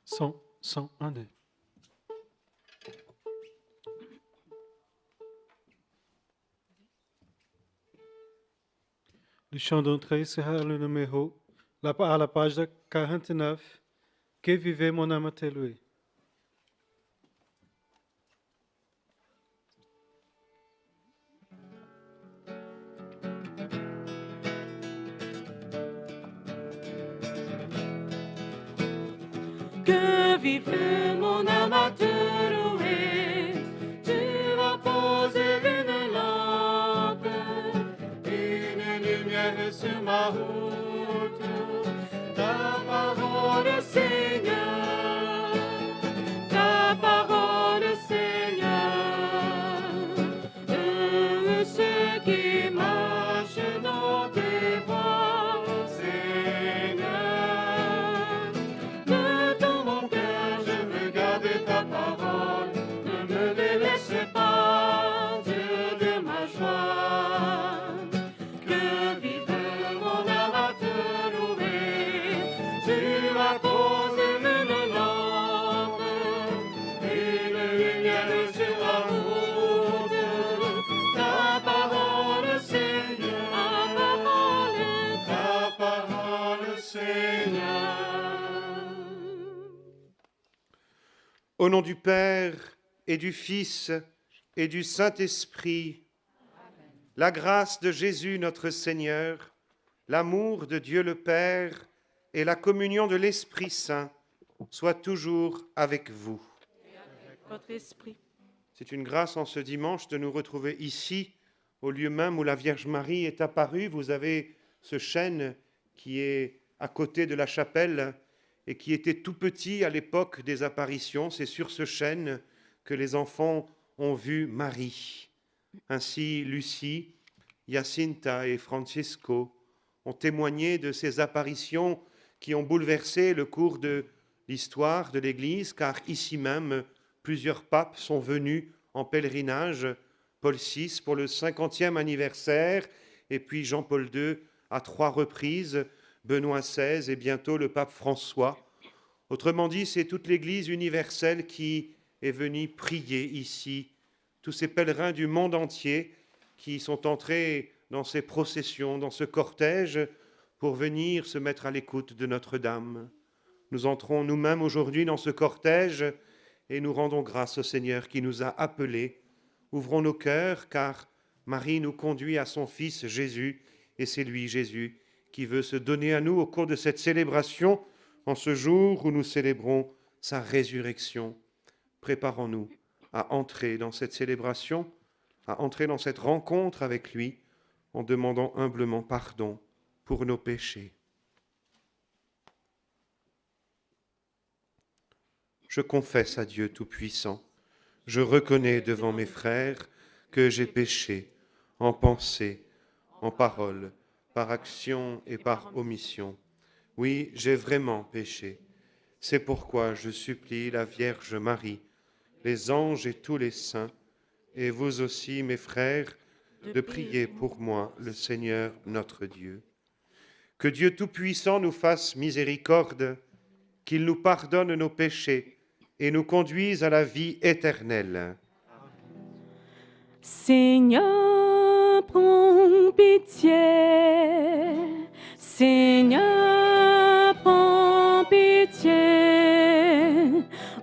1, 2. Le chant d'entrée sera le numéro à la page 49. Que vivait mon âme à louer. Que vive mon âme à te louer, tu as posé une lampe, une lumière sur ma route, ta parole Seigneur, ta parole Seigneur, ceux qui marchent dans tes voies, Seigneur. Au nom du Père et du Fils et du Saint-Esprit, la grâce de Jésus notre Seigneur, l'amour de Dieu le Père et la communion de l'Esprit Saint soient toujours avec vous. Votre esprit. C'est une grâce en ce dimanche de nous retrouver ici, au lieu même où la Vierge Marie est apparue. Vous avez ce chêne qui est à côté de la chapelle et qui était tout petit à l'époque des apparitions. C'est sur ce chêne que les enfants ont vu Marie. Ainsi, Lucie, Jacinta et Francisco ont témoigné de ces apparitions qui ont bouleversé le cours de l'histoire de l'Église, car ici même, plusieurs papes sont venus en pèlerinage, Paul VI pour le 50e anniversaire, et puis Jean-Paul II à 3 reprises, Benoît XVI et bientôt le pape François. Autrement dit, c'est toute l'Église universelle qui est venue prier ici, tous ces pèlerins du monde entier qui sont entrés dans ces processions, dans ce cortège, pour venir se mettre à l'écoute de Notre-Dame. Nous entrons nous-mêmes aujourd'hui dans ce cortège et nous rendons grâce au Seigneur qui nous a appelés. Ouvrons nos cœurs, car Marie nous conduit à son Fils Jésus, et c'est lui, Jésus, qui veut se donner à nous au cours de cette célébration, en ce jour où nous célébrons sa résurrection. Préparons-nous à entrer dans cette célébration, à entrer dans cette rencontre avec lui, en demandant humblement pardon pour nos péchés. Je confesse à Dieu Tout-Puissant, je reconnais devant mes frères que j'ai péché en pensée, en parole, par action et par omission. Oui, j'ai vraiment péché. C'est pourquoi je supplie la Vierge Marie, les anges et tous les saints, et vous aussi, mes frères, de prier pour moi, le Seigneur notre Dieu. Que Dieu Tout-Puissant nous fasse miséricorde, qu'il nous pardonne nos péchés et nous conduise à la vie éternelle. Seigneur, prends pitié. Seigneur, prends pitié.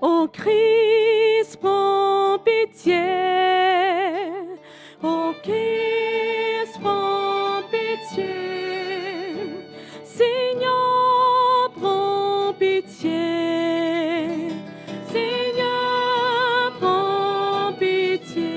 Ô Christ, prends pitié. Ô Christ, prends pitié. Seigneur, prends pitié. Seigneur, prends pitié.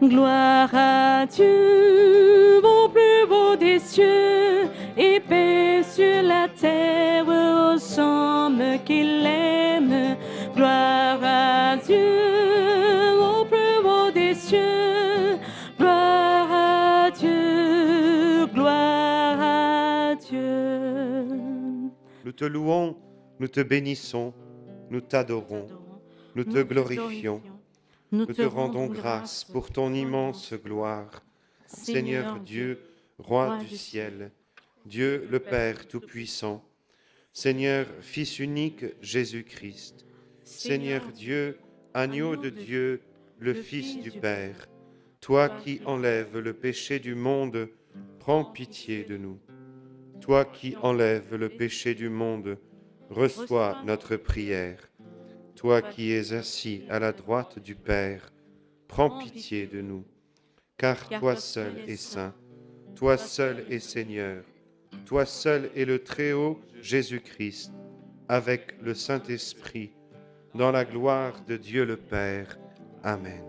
Gloire à Dieu, au plus beau des cieux, et paix sur la terre aux hommes qu'il aime. Gloire à Dieu, au plus beau des cieux. Gloire à Dieu, gloire à Dieu. Nous te louons, nous te bénissons, nous t'adorons, nous te glorifions. Nous te rendons grâce pour ton immense gloire, Seigneur Dieu, Roi du ciel. Dieu le Père Tout-Puissant, Seigneur Fils unique Jésus-Christ, Seigneur Dieu, agneau de Dieu, le Fils du Père, toi qui enlèves le péché du monde, prends pitié de nous. Toi qui enlèves le péché du monde, reçois notre prière. Toi qui es assis à la droite du Père, prends pitié de nous. Car toi seul es saint, toi seul es Seigneur, toi seul es le Très-Haut Jésus-Christ, avec le Saint-Esprit, dans la gloire de Dieu le Père. Amen.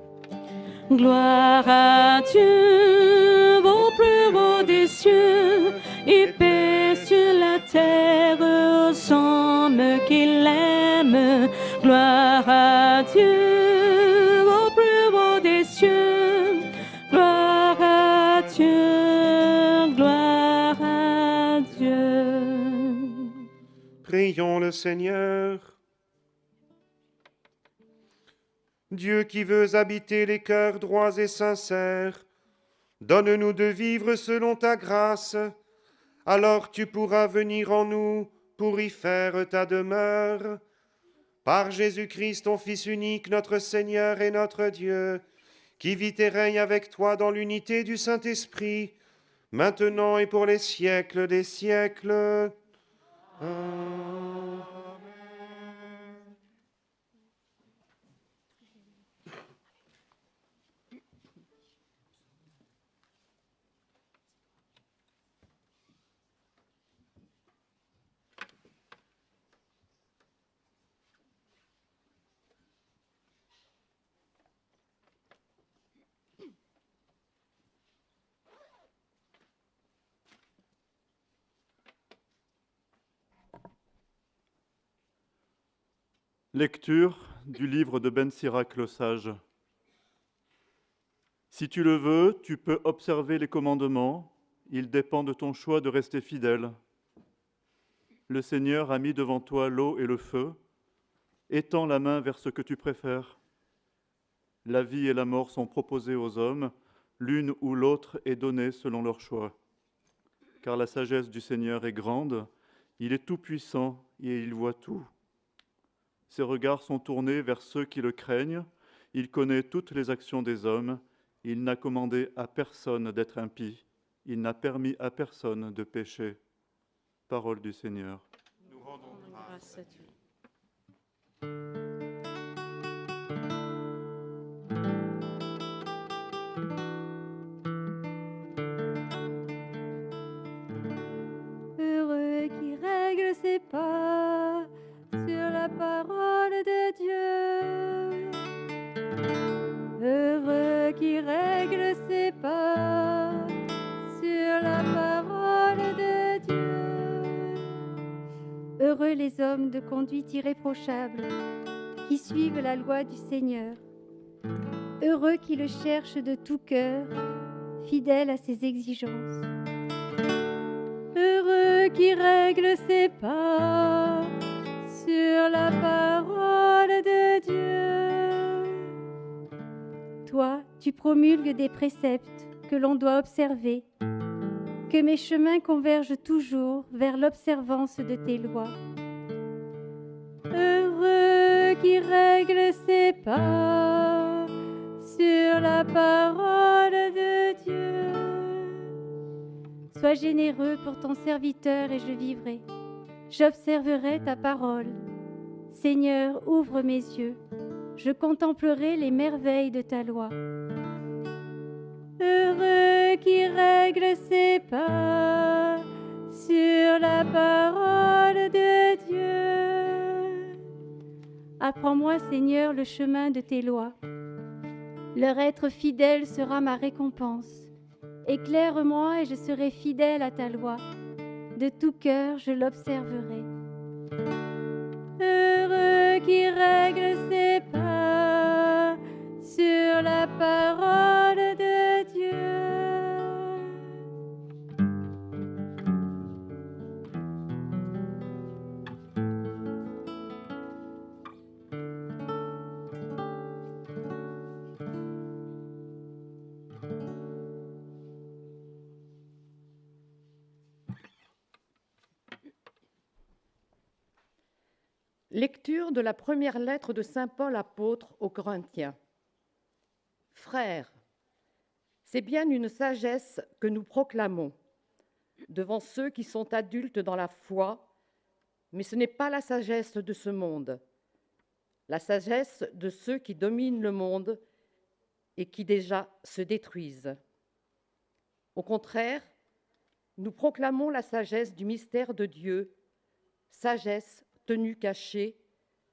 Gloire à Dieu, au plus haut des cieux, et paix sur la terre aux hommes qui l'aiment. Gloire à Dieu, au plus haut des cieux. Gloire à Dieu, gloire à Dieu. Prions le Seigneur. Dieu qui veux habiter les cœurs droits et sincères, donne-nous de vivre selon ta grâce. Alors tu pourras venir en nous pour y faire ta demeure. Par Jésus-Christ, ton Fils unique, notre Seigneur et notre Dieu, qui vit et règne avec toi dans l'unité du Saint-Esprit, maintenant et pour les siècles des siècles. Amen. Lecture du livre de Ben Sirac le Sage. Si tu le veux, tu peux observer les commandements. Il dépend de ton choix de rester fidèle. Le Seigneur a mis devant toi l'eau et le feu. Étends la main vers ce que tu préfères. La vie et la mort sont proposées aux hommes. L'une ou l'autre est donnée selon leur choix. Car la sagesse du Seigneur est grande. Il est tout-puissant et il voit tout. Ses regards sont tournés vers ceux qui le craignent. Il connaît toutes les actions des hommes. Il n'a commandé à personne d'être impie. Il n'a permis à personne de pécher. Parole du Seigneur. Nous rendons grâce à Dieu. Heureux qui règle ses pas sur la parole de Dieu. Heureux qui règle ses pas sur la parole de Dieu. Heureux les hommes de conduite irréprochable qui suivent la loi du Seigneur. Heureux qui le cherchent de tout cœur, fidèles à ses exigences. Heureux qui règle ses pas sur la parole de Dieu. Toi, tu promulgues des préceptes que l'on doit observer, que mes chemins convergent toujours vers l'observance de tes lois. Heureux qui règle ses pas sur la parole de Dieu. Sois généreux pour ton serviteur et je vivrai. J'observerai ta parole. Seigneur, ouvre mes yeux. Je contemplerai les merveilles de ta loi. Heureux qui règle ses pas sur la parole de Dieu. Apprends-moi, Seigneur, le chemin de tes lois. Leur être fidèle sera ma récompense. Éclaire-moi et je serai fidèle à ta loi. De tout cœur, je l'observerai. Heureux qui règle ses pas sur la parole de Dieu. Lecture de la première lettre de saint Paul apôtre aux Corinthiens. Frères, c'est bien une sagesse que nous proclamons devant ceux qui sont adultes dans la foi, mais ce n'est pas la sagesse de ce monde, la sagesse de ceux qui dominent le monde et qui déjà se détruisent. Au contraire, nous proclamons la sagesse du mystère de Dieu, sagesse tenue cachée,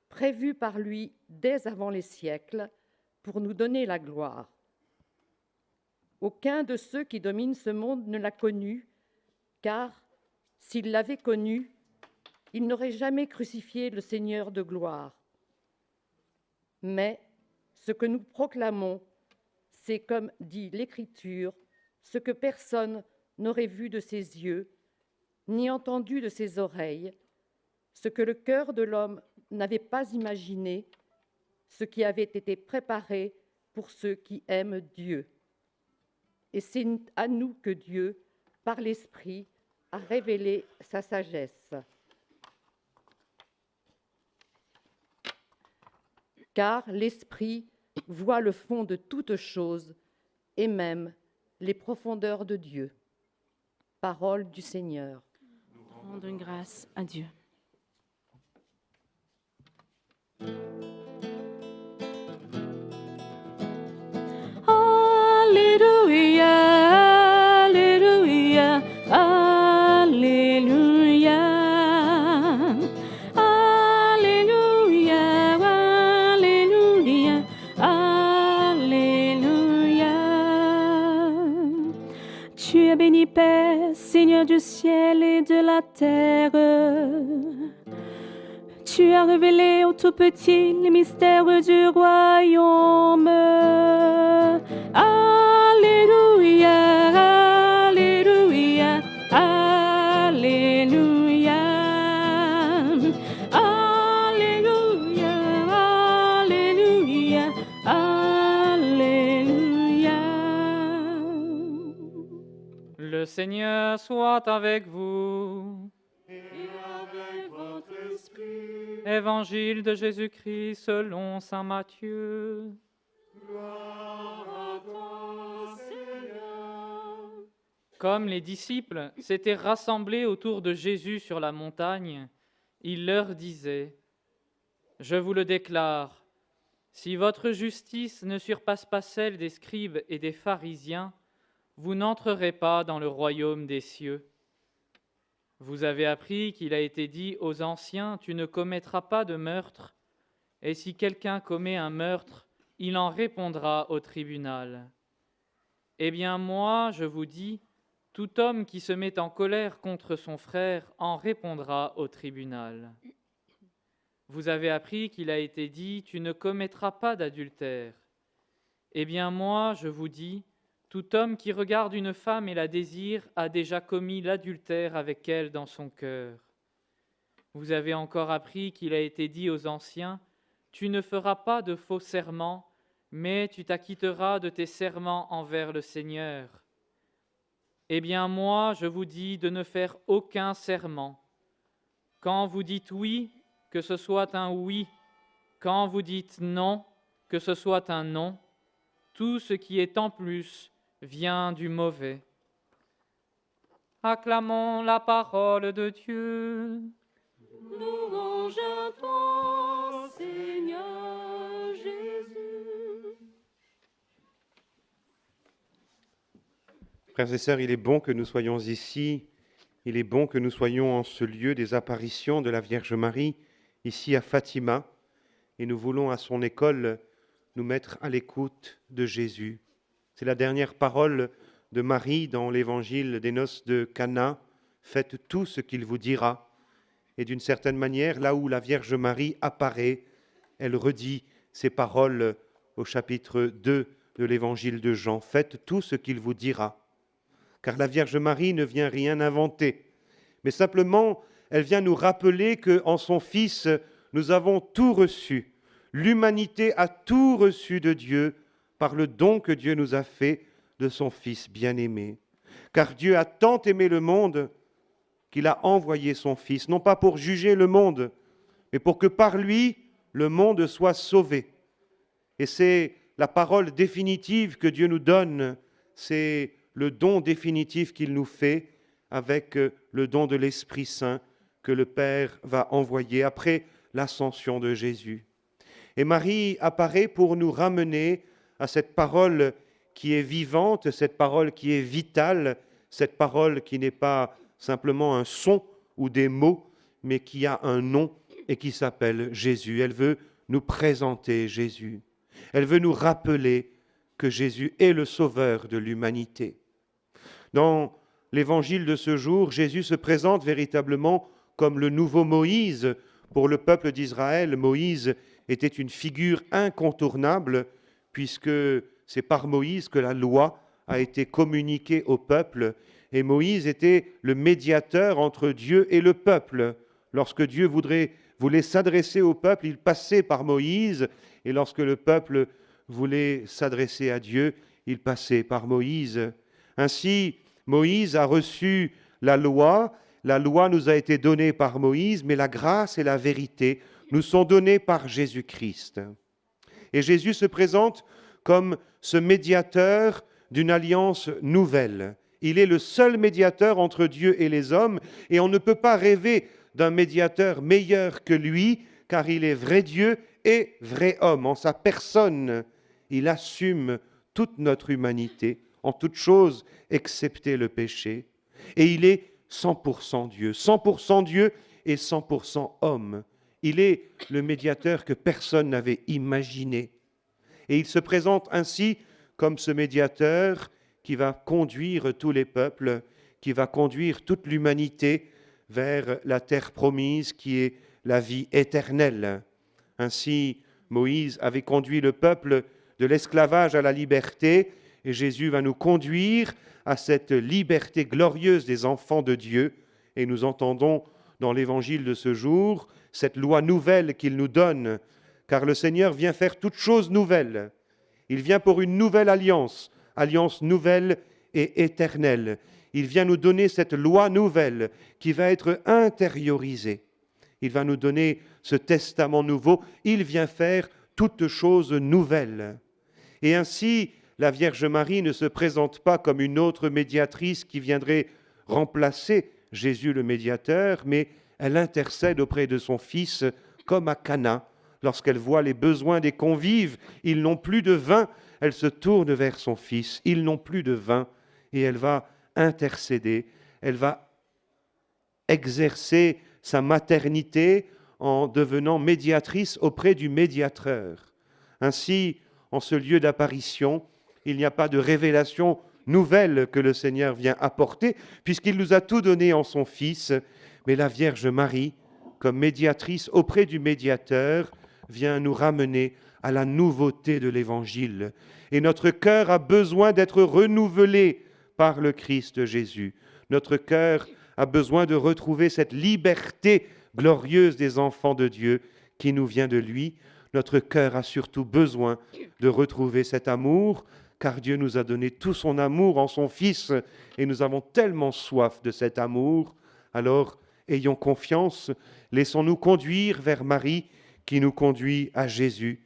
prévue par lui dès avant les siècles, pour nous donner la gloire. Aucun de ceux qui dominent ce monde ne l'a connue, car s'il l'avait connue, il n'aurait jamais crucifié le Seigneur de gloire. Mais ce que nous proclamons, c'est, comme dit l'Écriture, ce que personne n'aurait vu de ses yeux, ni entendu de ses oreilles, ce que le cœur de l'homme n'avait pas imaginé, ce qui avait été préparé pour ceux qui aiment Dieu. Et c'est à nous que Dieu, par l'Esprit, a révélé sa sagesse. Car l'Esprit voit le fond de toutes choses et même les profondeurs de Dieu. Parole du Seigneur. Rendons grâce à Dieu. Alléluia, Alléluia, Alléluia. Alléluia, Alléluia, Alléluia. Tu es béni, Père, Seigneur du ciel et de la terre. Tu as révélé aux tout petits les mystères du royaume. Alléluia, Alléluia, Alléluia. Alléluia, Alléluia, Alléluia. Le Seigneur soit avec vous. Évangile de Jésus-Christ selon saint Matthieu. Comme les disciples s'étaient rassemblés autour de Jésus sur la montagne, il leur disait : « Je vous le déclare, si votre justice ne surpasse pas celle des scribes et des pharisiens, vous n'entrerez pas dans le royaume des cieux. Vous avez appris qu'il a été dit aux anciens : tu ne commettras pas de meurtre, et si quelqu'un commet un meurtre, il en répondra au tribunal. Eh bien moi, je vous dis, tout homme qui se met en colère contre son frère en répondra au tribunal. Vous avez appris qu'il a été dit : tu ne commettras pas d'adultère. Eh bien moi, je vous dis, tout homme qui regarde une femme et la désire a déjà commis l'adultère avec elle dans son cœur. Vous avez encore appris qu'il a été dit aux anciens : tu ne feras pas de faux serments, mais tu t'acquitteras de tes serments envers le Seigneur. Eh bien moi, je vous dis de ne faire aucun serment. Quand vous dites oui, que ce soit un oui. Quand vous dites non, que ce soit un non. Tout ce qui est en plus vient du mauvais. Acclamons la parole de Dieu. Louange à toi, Seigneur Jésus. Frères et sœurs, il est bon que nous soyons ici, il est bon que nous soyons en ce lieu des apparitions de la Vierge Marie, ici à Fatima, et nous voulons à son école nous mettre à l'écoute de Jésus. C'est la dernière parole de Marie dans l'évangile des noces de Cana. Faites tout ce qu'il vous dira. Et d'une certaine manière, là où la Vierge Marie apparaît, elle redit ces paroles au chapitre 2 de l'évangile de Jean. Faites tout ce qu'il vous dira. Car la Vierge Marie ne vient rien inventer, mais simplement, elle vient nous rappeler qu'en son Fils, nous avons tout reçu. L'humanité a tout reçu de Dieu par le don que Dieu nous a fait de son Fils bien-aimé. Car Dieu a tant aimé le monde qu'il a envoyé son Fils, non pas pour juger le monde, mais et pour que par lui, le monde soit sauvé. Et c'est la parole définitive que Dieu nous donne, c'est le don définitif qu'il nous fait avec le don de l'Esprit Saint que le Père va envoyer après l'ascension de Jésus. Et Marie apparaît pour nous ramener à cette parole qui est vivante, cette parole qui est vitale, cette parole qui n'est pas simplement un son ou des mots, mais qui a un nom et qui s'appelle Jésus. Elle veut nous présenter Jésus. Elle veut nous rappeler que Jésus est le sauveur de l'humanité. Dans l'évangile de ce jour, Jésus se présente véritablement comme le nouveau Moïse. Pour le peuple d'Israël, Moïse était une figure incontournable, puisque c'est par Moïse que la loi a été communiquée au peuple, et Moïse était le médiateur entre Dieu et le peuple. Lorsque Dieu voulait s'adresser au peuple, il passait par Moïse, et lorsque le peuple voulait s'adresser à Dieu, il passait par Moïse. Ainsi, Moïse a reçu la loi nous a été donnée par Moïse, mais la grâce et la vérité nous sont données par Jésus-Christ. Et Jésus se présente comme ce médiateur d'une alliance nouvelle. Il est le seul médiateur entre Dieu et les hommes, et on ne peut pas rêver d'un médiateur meilleur que lui, car il est vrai Dieu et vrai homme. En sa personne, il assume toute notre humanité, en toute chose excepté le péché. Et il est 100% Dieu et 100% homme. Il est le médiateur que personne n'avait imaginé. Et il se présente ainsi comme ce médiateur qui va conduire tous les peuples, qui va conduire toute l'humanité vers la terre promise qui est la vie éternelle. Ainsi, Moïse avait conduit le peuple de l'esclavage à la liberté, et Jésus va nous conduire à cette liberté glorieuse des enfants de Dieu. Et nous entendons dans l'évangile de ce jour cette loi nouvelle qu'il nous donne, car le Seigneur vient faire toutes choses nouvelles. Il vient pour une nouvelle alliance, alliance nouvelle et éternelle. Il vient nous donner cette loi nouvelle qui va être intériorisée. Il va nous donner ce testament nouveau. Il vient faire toutes choses nouvelles. Et ainsi, la Vierge Marie ne se présente pas comme une autre médiatrice qui viendrait remplacer Jésus le médiateur, mais elle intercède auprès de son Fils comme à Cana. Lorsqu'elle voit les besoins des convives, ils n'ont plus de vin, elle se tourne vers son Fils, ils n'ont plus de vin, et elle va intercéder, elle va exercer sa maternité en devenant médiatrice auprès du médiateur. Ainsi, en ce lieu d'apparition, il n'y a pas de révélation nouvelle que le Seigneur vient apporter, puisqu'il nous a tout donné en son Fils, mais la Vierge Marie, comme médiatrice auprès du médiateur, vient nous ramener à la nouveauté de l'Évangile. Et notre cœur a besoin d'être renouvelé par le Christ Jésus. Notre cœur a besoin de retrouver cette liberté glorieuse des enfants de Dieu qui nous vient de lui. Notre cœur a surtout besoin de retrouver cet amour, car Dieu nous a donné tout son amour en son Fils, et nous avons tellement soif de cet amour. Alors, ayons confiance, laissons-nous conduire vers Marie, qui nous conduit à Jésus,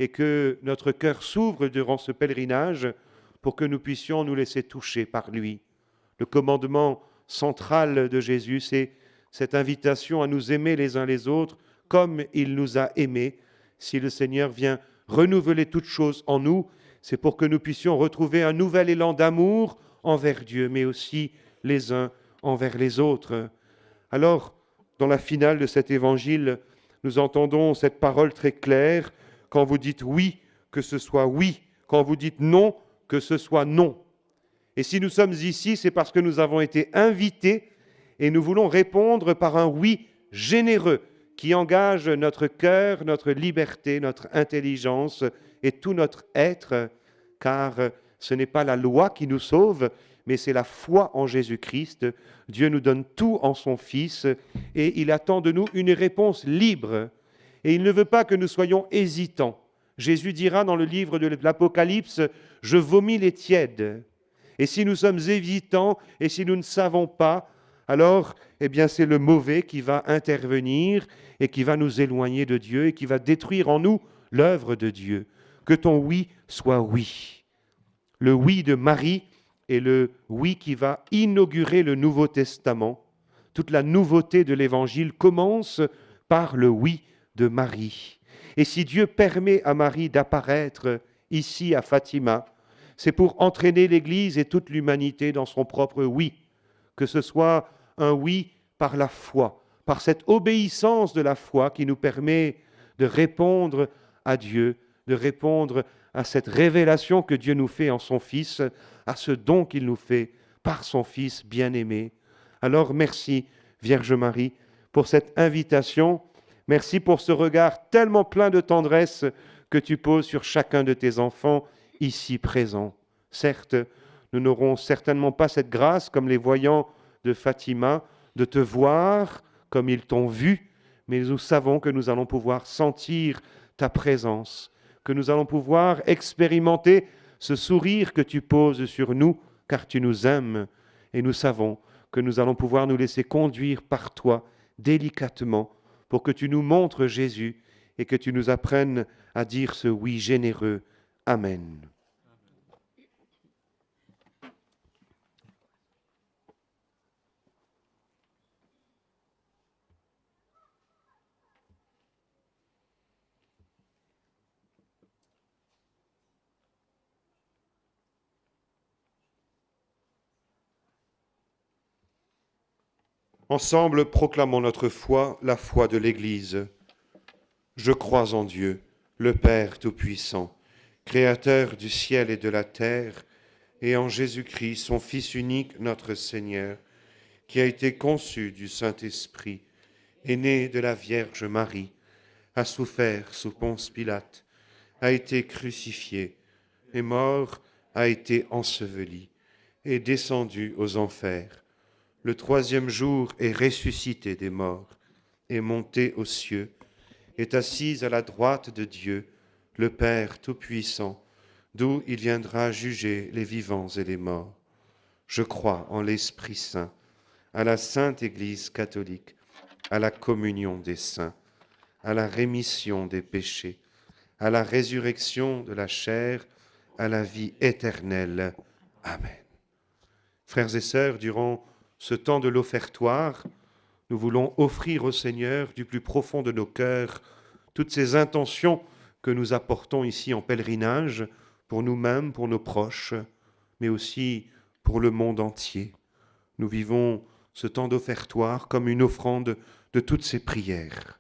et que notre cœur s'ouvre durant ce pèlerinage pour que nous puissions nous laisser toucher par lui. Le commandement central de Jésus, c'est cette invitation à nous aimer les uns les autres comme il nous a aimés. Si le Seigneur vient renouveler toutes choses en nous, c'est pour que nous puissions retrouver un nouvel élan d'amour envers Dieu, mais aussi les uns envers les autres. Alors, dans la finale de cet évangile, nous entendons cette parole très claire. Quand vous dites oui, que ce soit oui. Quand vous dites non, que ce soit non. Et si nous sommes ici, c'est parce que nous avons été invités et nous voulons répondre par un oui généreux qui engage notre cœur, notre liberté, notre intelligence et tout notre être, car ce n'est pas la loi qui nous sauve, mais c'est la foi en Jésus-Christ. Dieu nous donne tout en son Fils et il attend de nous une réponse libre. Et il ne veut pas que nous soyons hésitants. Jésus dira dans le livre de l'Apocalypse, « Je vomis les tièdes ». Et si nous sommes hésitants et si nous ne savons pas, alors eh bien c'est le mauvais qui va intervenir et qui va nous éloigner de Dieu et qui va détruire en nous l'œuvre de Dieu. Que ton oui soit oui. Le oui de Marie est le oui qui va inaugurer le Nouveau Testament. Toute la nouveauté de l'Évangile commence par le oui de Marie. Et si Dieu permet à Marie d'apparaître ici à Fatima, c'est pour entraîner l'Église et toute l'humanité dans son propre oui, que ce soit un oui par la foi, par cette obéissance de la foi qui nous permet de répondre à Dieu, de répondre à cette révélation que Dieu nous fait en son Fils, à ce don qu'il nous fait par son Fils bien-aimé. Alors merci, Vierge Marie, pour cette invitation. Merci pour ce regard tellement plein de tendresse que tu poses sur chacun de tes enfants ici présents. Certes, nous n'aurons certainement pas cette grâce, comme les voyants de Fatima, de te voir comme ils t'ont vu, mais nous savons que nous allons pouvoir sentir ta présence, que nous allons pouvoir expérimenter ce sourire que tu poses sur nous, car tu nous aimes, et nous savons que nous allons pouvoir nous laisser conduire par toi délicatement pour que tu nous montres Jésus et que tu nous apprennes à dire ce oui généreux. Amen. Ensemble, proclamons notre foi, la foi de l'Église. Je crois en Dieu, le Père Tout-Puissant, Créateur du ciel et de la terre, et en Jésus-Christ, son Fils unique, notre Seigneur, qui a été conçu du Saint-Esprit, est né de la Vierge Marie, a souffert sous Ponce Pilate, a été crucifié, est mort, a été enseveli, est descendu aux enfers. Le troisième jour est ressuscité des morts, est monté aux cieux, est assis à la droite de Dieu, le Père Tout-Puissant, d'où il viendra juger les vivants et les morts. Je crois en l'Esprit Saint, à la Sainte Église catholique, à la communion des saints, à la rémission des péchés, à la résurrection de la chair, à la vie éternelle. Amen. Frères et sœurs, durant ce temps de l'offertoire, nous voulons offrir au Seigneur du plus profond de nos cœurs toutes ces intentions que nous apportons ici en pèlerinage pour nous-mêmes, pour nos proches, mais aussi pour le monde entier. Nous vivons ce temps d'offertoire comme une offrande de toutes ces prières.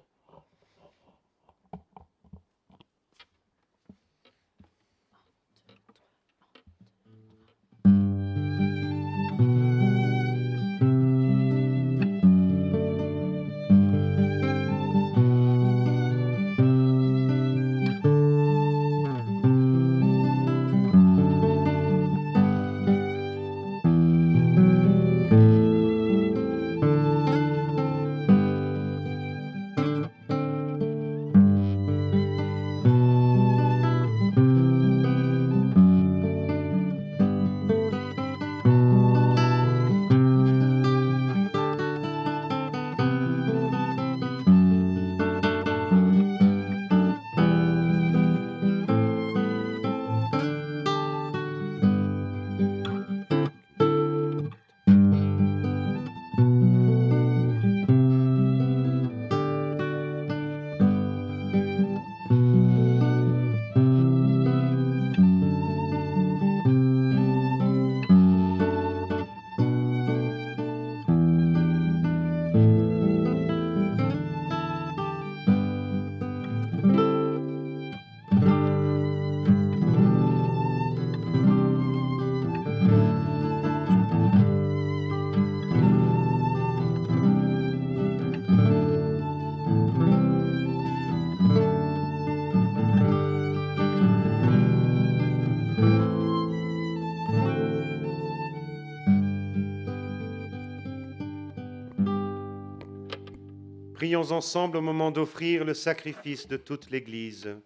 Prions ensemble au moment d'offrir le sacrifice de toute l'Église.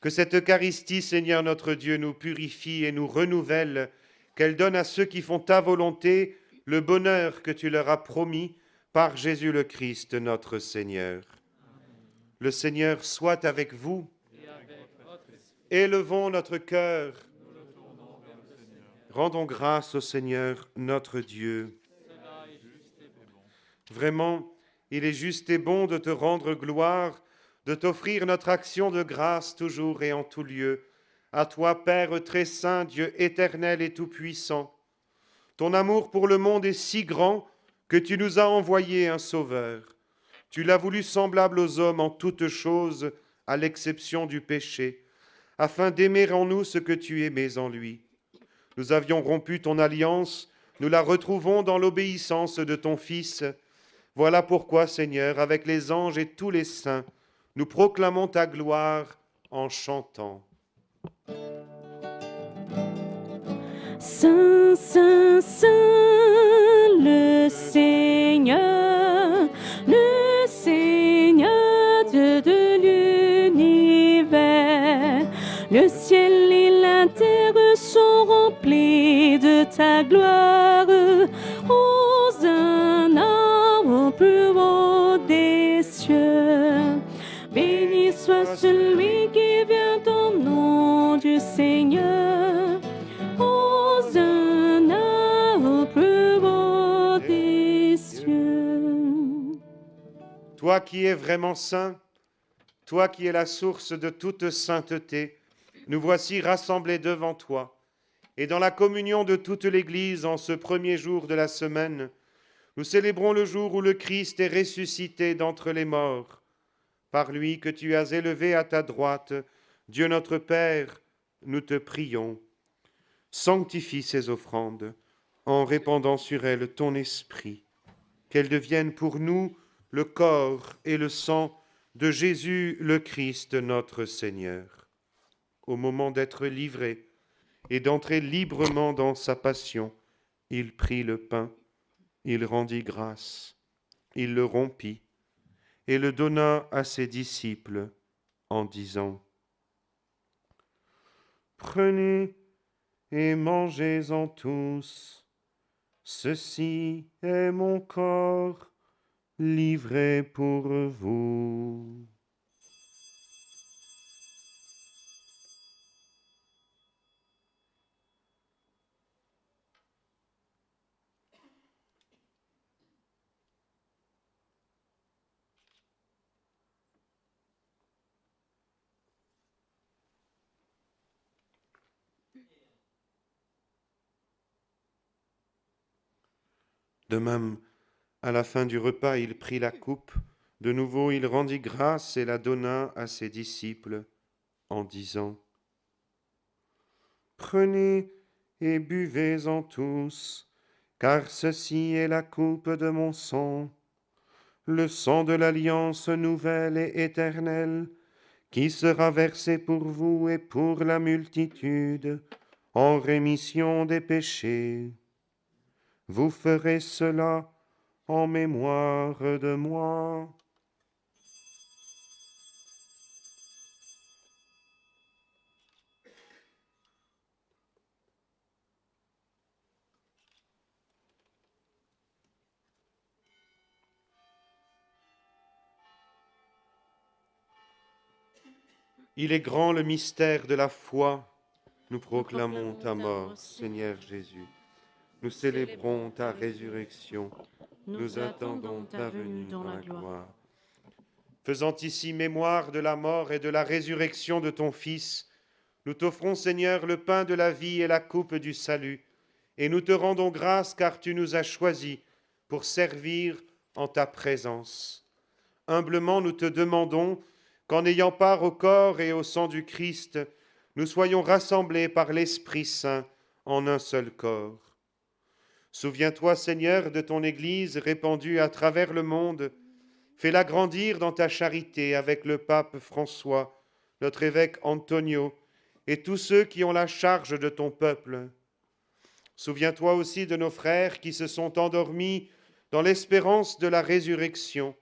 Que cette Eucharistie, Seigneur notre Dieu, nous purifie et nous renouvelle, qu'elle donne à ceux qui font ta volonté le bonheur que tu leur as promis par Jésus le Christ, notre Seigneur. Le Seigneur soit avec vous. Élevons notre cœur. Rendons grâce au Seigneur, notre Dieu. Vraiment, il est juste et bon de te rendre gloire, de t'offrir notre action de grâce toujours et en tout lieu. À toi, Père très saint, Dieu éternel et tout-puissant. Ton amour pour le monde est si grand que tu nous as envoyé un Sauveur. Tu l'as voulu semblable aux hommes en toutes choses, à l'exception du péché, afin d'aimer en nous ce que tu aimais en lui. Nous avions rompu ton alliance, nous la retrouvons dans l'obéissance de ton Fils. Voilà pourquoi, Seigneur, avec les anges et tous les saints, nous proclamons ta gloire en chantant. Saint, Saint, Saint, le Seigneur Dieu de l'univers. Le ciel et la terre sont remplis de ta gloire. Hosanna au plus haut des cieux. Béni soit celui qui vient au nom du Seigneur. Hosanna au plus haut des cieux. Toi qui es vraiment saint, toi qui es la source de toute sainteté, nous voici rassemblés devant toi. Et dans la communion de toute l'Église, en ce premier jour de la semaine, nous célébrons le jour où le Christ est ressuscité d'entre les morts. Par lui que tu as élevé à ta droite, Dieu notre Père, nous te prions. Sanctifie ces offrandes en répandant sur elles ton esprit, qu'elles deviennent pour nous le corps et le sang de Jésus le Christ notre Seigneur. Au moment d'être livré et d'entrer librement dans sa passion, il prit le pain, il rendit grâce, il le rompit et le donna à ses disciples en disant : « Prenez et mangez-en tous, ceci est mon corps livré pour vous. » De même, à la fin du repas, il prit la coupe. De nouveau, il rendit grâce et la donna à ses disciples en disant : « Prenez et buvez-en tous, car ceci est la coupe de mon sang, le sang de l'alliance nouvelle et éternelle, qui sera versé pour vous et pour la multitude, en rémission des péchés. Vous ferez cela en mémoire de moi. » Il est grand le mystère de la foi. Nous proclamons ta mort, Seigneur Jésus. Nous célébrons ta résurrection. Nous attendons ta venue dans la gloire. Faisant ici mémoire de la mort et de la résurrection de ton Fils, nous t'offrons, Seigneur, le pain de la vie et la coupe du salut, et nous te rendons grâce car tu nous as choisis pour servir en ta présence. Humblement, nous te demandons qu'en ayant part au corps et au sang du Christ, nous soyons rassemblés par l'Esprit Saint en un seul corps. Souviens-toi, Seigneur, de ton Église répandue à travers le monde. Fais-la grandir dans ta charité avec le pape François, notre évêque Antonio et tous ceux qui ont la charge de ton peuple. Souviens-toi aussi de nos frères qui se sont endormis dans l'espérance de la résurrection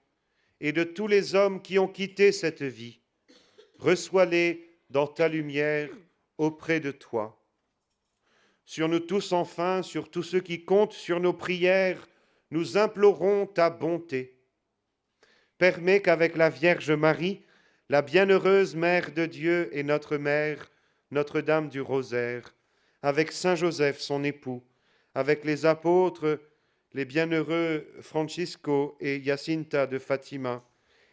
et de tous les hommes qui ont quitté cette vie. Reçois-les dans ta lumière auprès de toi. sur nous tous enfin, sur tous ceux qui comptent sur nos prières, nous implorons ta bonté. Permets qu'avec la Vierge Marie, la bienheureuse Mère de Dieu et notre Mère, Notre-Dame du Rosaire, avec Saint Joseph, son époux, avec les apôtres, les bienheureux Francisco et Jacinta de Fatima,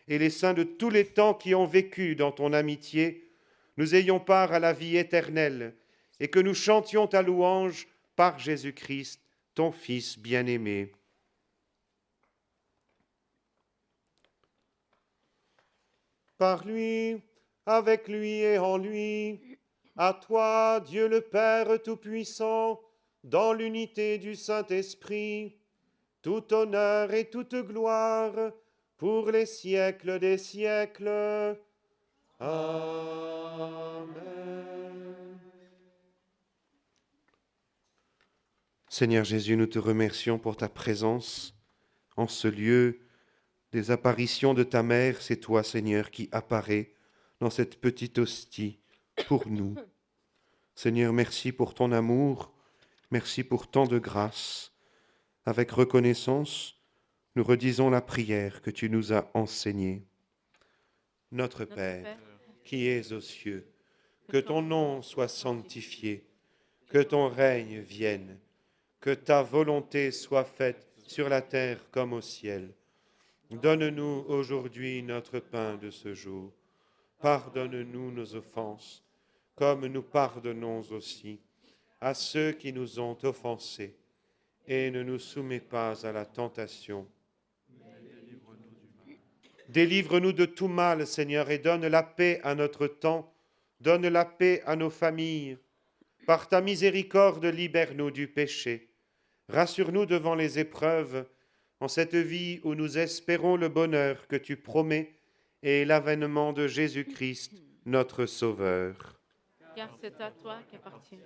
et les saints de tous les temps qui ont vécu dans ton amitié, nous ayons part à la vie éternelle, et que nous chantions ta louange par Jésus-Christ, ton Fils bien-aimé. Par lui, avec lui et en lui, à toi, Dieu le Père Tout-Puissant, dans l'unité du Saint-Esprit, tout honneur et toute gloire pour les siècles des siècles. Amen. Seigneur Jésus, nous te remercions pour ta présence en ce lieu des apparitions de ta mère. C'est toi, Seigneur, qui apparaît dans cette petite hostie pour nous. Seigneur, merci pour ton amour, merci pour tant de grâce. Avec reconnaissance, nous redisons la prière que tu nous as enseignée. Notre Père, qui es aux cieux, que ton nom soit sanctifié, que ton règne vienne, que ta volonté soit faite sur la terre comme au ciel. Donne-nous aujourd'hui notre pain de ce jour. Pardonne-nous nos offenses, comme nous pardonnons aussi à ceux qui nous ont offensés. Et ne nous soumets pas à la tentation. Délivre-nous de tout mal, Seigneur, et donne la paix à notre temps, donne la paix à nos familles. Par ta miséricorde, libère-nous du péché. Rassure-nous devant les épreuves, en cette vie où nous espérons le bonheur que tu promets et l'avènement de Jésus-Christ, notre Sauveur. Car c'est à toi qu'appartient.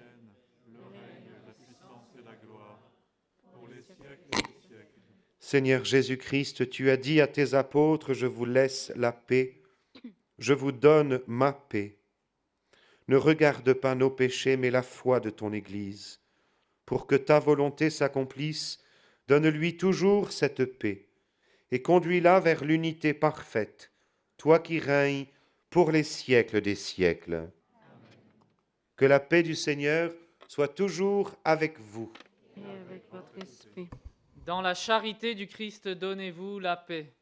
Seigneur Jésus-Christ, tu as dit à tes apôtres, je vous laisse la paix, je vous donne ma paix. Ne regarde pas nos péchés, mais la foi de ton Église. Pour que ta volonté s'accomplisse, donne-lui toujours cette paix et conduis-la vers l'unité parfaite, toi qui règnes pour les siècles des siècles. Que la paix du Seigneur soit toujours avec vous. Et avec votre esprit. Dans la charité du Christ, donnez-vous la paix.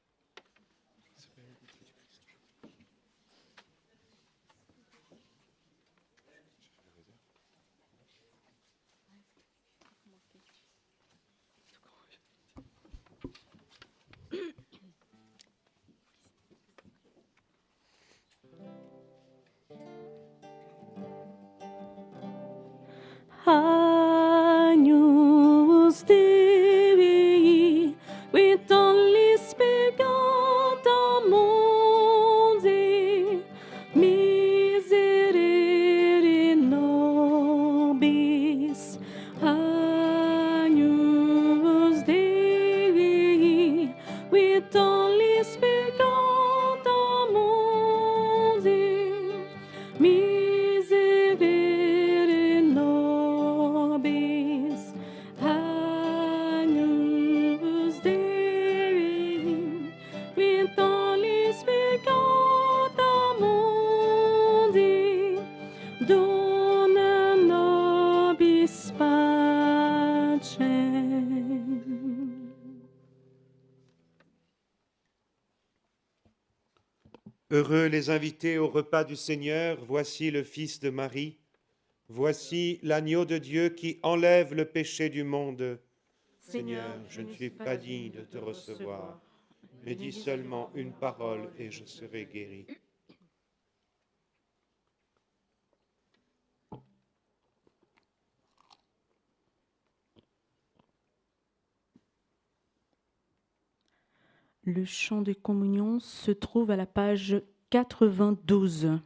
Agnus Dei, with only begotten mundi, miserere nobis. Agnus Dei, with only begotten mundi, miserere nobis. Agnus Dei, with only begotten mundi, dona nobis pacem. Heureux les invités au repas du Seigneur, voici le Fils de Marie, voici l'agneau de Dieu qui enlève le péché du monde. Seigneur, je ne suis pas digne de te recevoir, mais dis seulement une parole et je serai guéri. Le chant de communion se trouve à la page 92.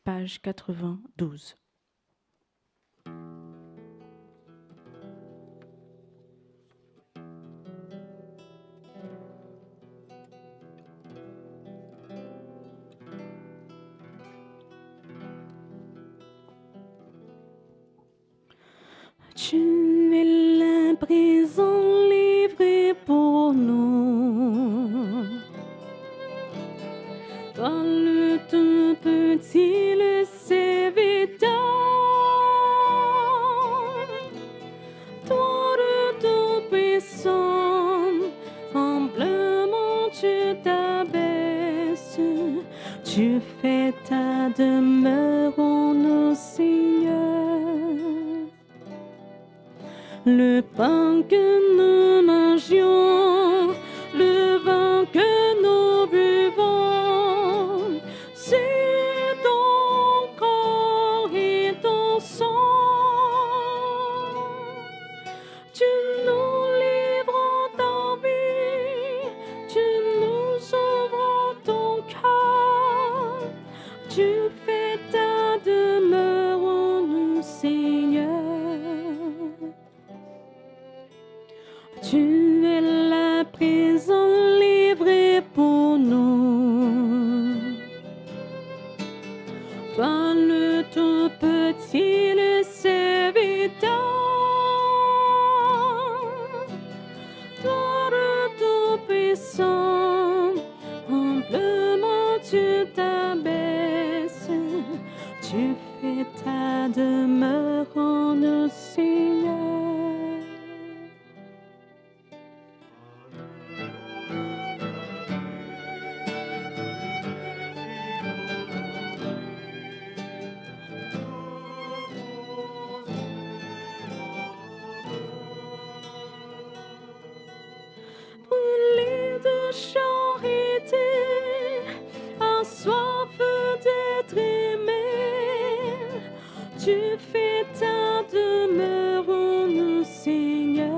Page 92. Tu es là présent, livré pour nous. Toi le tout petit, le serviteur. Toi le tout puissant, humblement tu t'abaisses. Tu fais ta demeure en nous, Seigneur. Le pain que nous mangions, le vin que nous buvons, c'est ton corps et ton sang. Tu nous livres en ta vie, tu nous ouvres ton cœur, tu fais ta demeure en nous, Seigneur. Tu es là présent, livré pour nous. Toi le tout petit, le serviteur. Toi le tout puissant, humblement tu t'abaisses. Tu fais ta demeure en nous, Seigneur. Brûlé de charité, un soif d'être aimé, tu fais ta demeure en nous, Seigneur.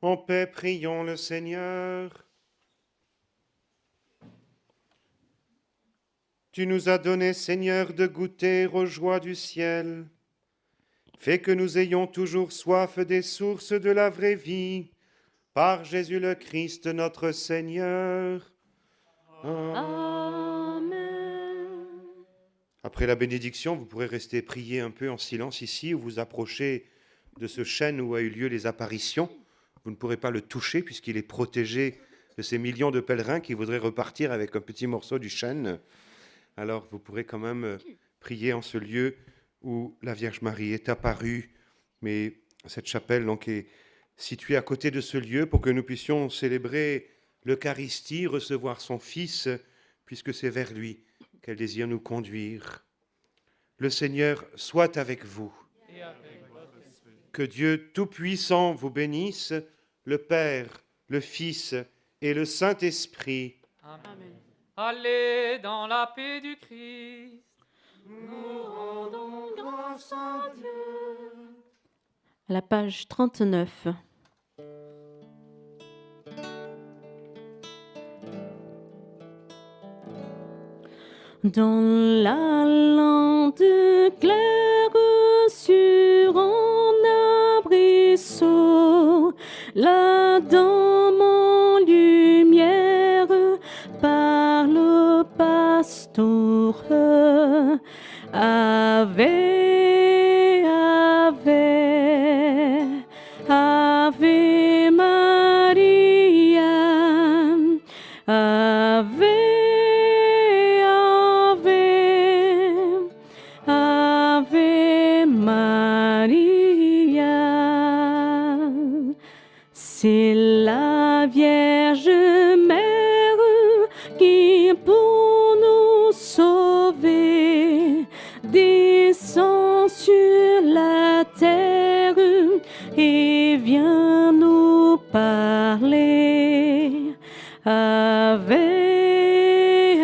En paix, prions le Seigneur. Tu nous as donné, Seigneur, de goûter aux joies du ciel. Fais que nous ayons toujours soif des sources de la vraie vie. Par Jésus le Christ, notre Seigneur. Amen. Après la bénédiction, vous pourrez rester prier un peu en silence ici ou vous approcher de ce chêne où a eu lieu les apparitions. Vous ne pourrez pas le toucher puisqu'il est protégé de ces millions de pèlerins qui voudraient repartir avec un petit morceau du chêne. Alors vous pourrez quand même prier en ce lieu où la Vierge Marie est apparue. Mais cette chapelle donc, est située à côté de ce lieu pour que nous puissions célébrer l'Eucharistie, recevoir son Fils, puisque c'est vers lui qu'elle désire nous conduire. Le Seigneur soit avec vous. Que Dieu Tout-Puissant vous bénisse, le Père, le Fils et le Saint-Esprit. Amen. Allez dans la paix du Christ. Nous rendons grâce à Dieu. À la page 39. Dans la lande claire sur un arbrisseau, là dans mon lumière, par le pasteur. Ave, Ave, Ave Maria, Ave, Ave, Ave Maria. C'est la Vierge Mère qui pour nous sauver descend sur la terre et vient nous parler. Ave,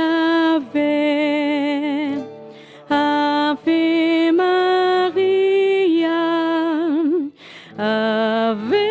Ave, Ave Maria, Ave.